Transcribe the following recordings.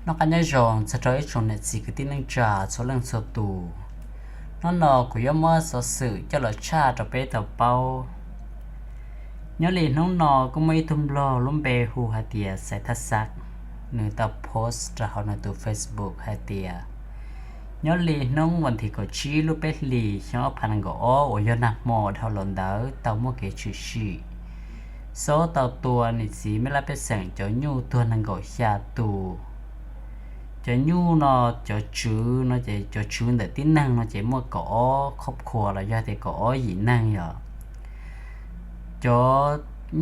nó cái nhớ rằng sẽ trở trong này chỉ cái tin năng trả số lần số tù nó nọ của yếm mơ số sự cho là cha cho bé tàu bao nhớ liền nó nọ cũng mấy thùng lo lúm bè hù hạt tiề sẽ thắt sắc người ta post ra họ nói từ Facebook hạt tiề nhớ liền nóวันที่ก็ชี้ลูกเป็ดลีช่างพันก็อ้อโอยนักหมอเท่าหล่นเด้อเต่ามัวเกชื่อชีโซ่เต่าตัวนี่สิไม่รับเป็นแสงเจ้าญูตัวนั่งก็ชาตูเจ้าญูเนาะเจ้าชื่อเนาะเจ้าชื่อแต่ที่นั่งเนาะเจ้ามัวก็อ้อครอบครัวแล้วยาแต่ก็อ้อหญิงนั่งเหรอเจ้า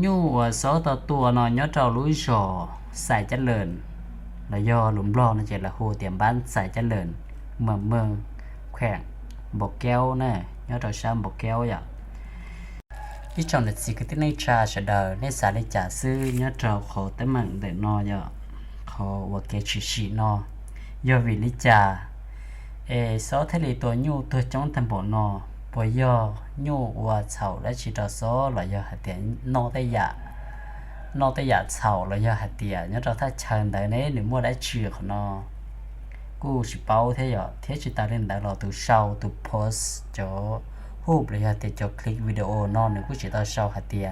ญูว่าโซ่เต่าตัวเนาะย้อนเจ้ารู้จ่อใส่เจริญแล้วย่อหลุมรอเนาะเจ้าละโหเตรียมบ้านใส่เจริญเมืองแขวงบกแก้วเนี่ยยอดดอกช้ำบกแก้วอย่างที่จอมเด็ดสิกที่ในชาเฉดในสาเลจ่าซื้อยอดเราขอแต่มันเด็ดนอยอ่ะขอว่าเกชิชินอยอวิลิจ่าซอทะเลตัวยูตัวจ้องทำบ่นอปวยอยูว่าเฉาและชิดอซอหล่อยอหัดเตียนอแต่ยาเฉาหล่อยอหัดเตียยอดเราถ้าเชิญแต่เนี้ยหนึ่งมั่วได้เชื่อของนอกูสิเป้าเท่าเท่จิตาเล่นได้รอตัวเช้าตัวโพสจ่อรูปเลยฮะแต่จ่อคลิกวิดีโอนอนหนึ่งกูจิตาเช้าหัดเตีย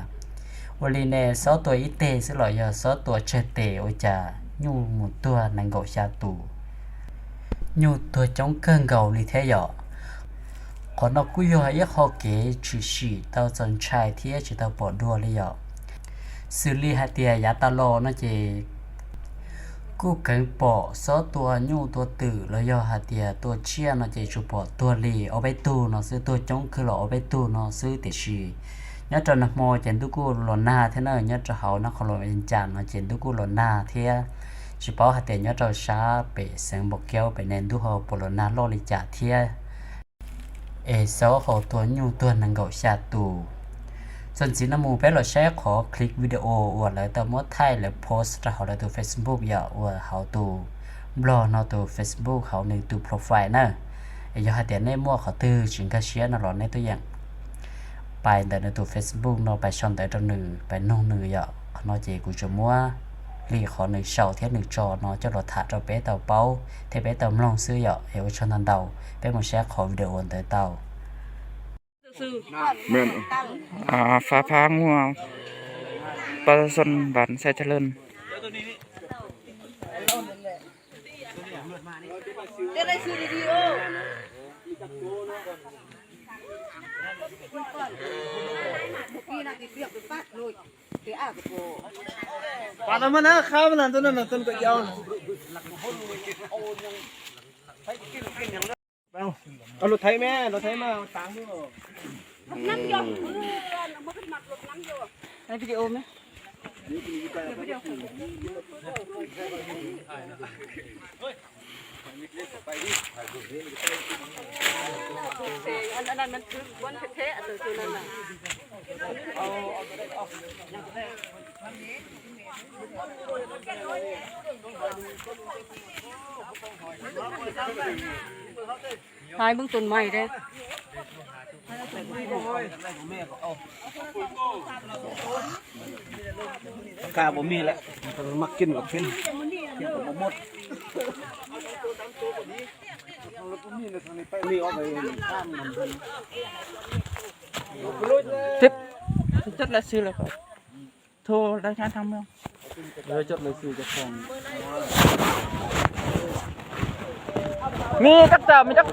วันนี้เนี่ยซอตัวอีเตสิหล่อยซอตัวเชเตโอจ่ายูหมุนตัวนังโกชาตูยูตัวจ้องเกินเก่าลิเท่าคนเรากูยอยักฮอกเก๋ชื่อชีเต้าจนชายที่จิตาปอดดัวเลยซื้อลีหัดเตียยาตาโลนะเจกูเกินปอซอตัวยูตัวตื่แล้วยอหัดเตียตัวเชี่ยนะเจจูปอตัวลีเอาไปตู้เนาะซื้อตัวจ้องคือเราเอาไปตู้เนาะซื้อแต่ชีnhớ cho nó mò chén tu cu lon na thế nào nhớ cho họ nó không lon in chán nó chén tu cu lon na thế chỉ bảo hạt tiền nhớ cho sa bể sang bọc kéo bể nền tu họ bộ lon na lo li trả thế sáu họ tuần nhu tuần năng gọi xa tùส่วนสีน้ำมูเป็นเราแชร์ขอคลิกวิดีโอว่าแล้วแต่มดไทยแล้วโพสต์เขาแล้วตัว Facebook อย่าว่าเขาตัวบล็อกเนาะตัว Facebook เขาในตัวโปรไฟล์นะอย่าหาแต่ในมั่วเขาตื้อจึงก็เชียร์นะหรอในตัวอย่างไปแต่ในตัว Facebook เนาะไปช่องแต่ตัวหนึ่งไปน้องหนึ่งอย่าเขาเนาะเจกูจะมั่วรีขอหนึ่งเสาเทียนหนึ่งจอเนาะจะรถถัดเราเป๊ะเต่าเป้าเทเป๊ะเต่าลองซื้ออย่าเอวชนทันเต่าเป็นมาแชร์ขอวิดีโอแต่เต่าแม่นฟ้าพางัวประชาชนบ้านไซเจริญได้ซื้อดีๆโอ้พี่นักเรียกไปปัดเลยเดี๋ยวอาบโปปาดมันนะข้าวมันตัวนั้นต้นก็ยาวเอารถไถแม่รถไถมาตามด้วยน้ำยมมันขึ้นมาลดน้ำยมในวิดีโอไหมอันนั้นมันคือวันเทะตัวนั้นน่ะทายเบื้องต้นใหม่เด้กาผมมีแหละมันมักกินกับเพิ่นกินกับหมดมีเอาไปข้ามมันทิปจัดละซื้อเลยครับโทรได้ชาทำเมืองเลยจดเลยซื้อจะของมีจักจ่ามีจัก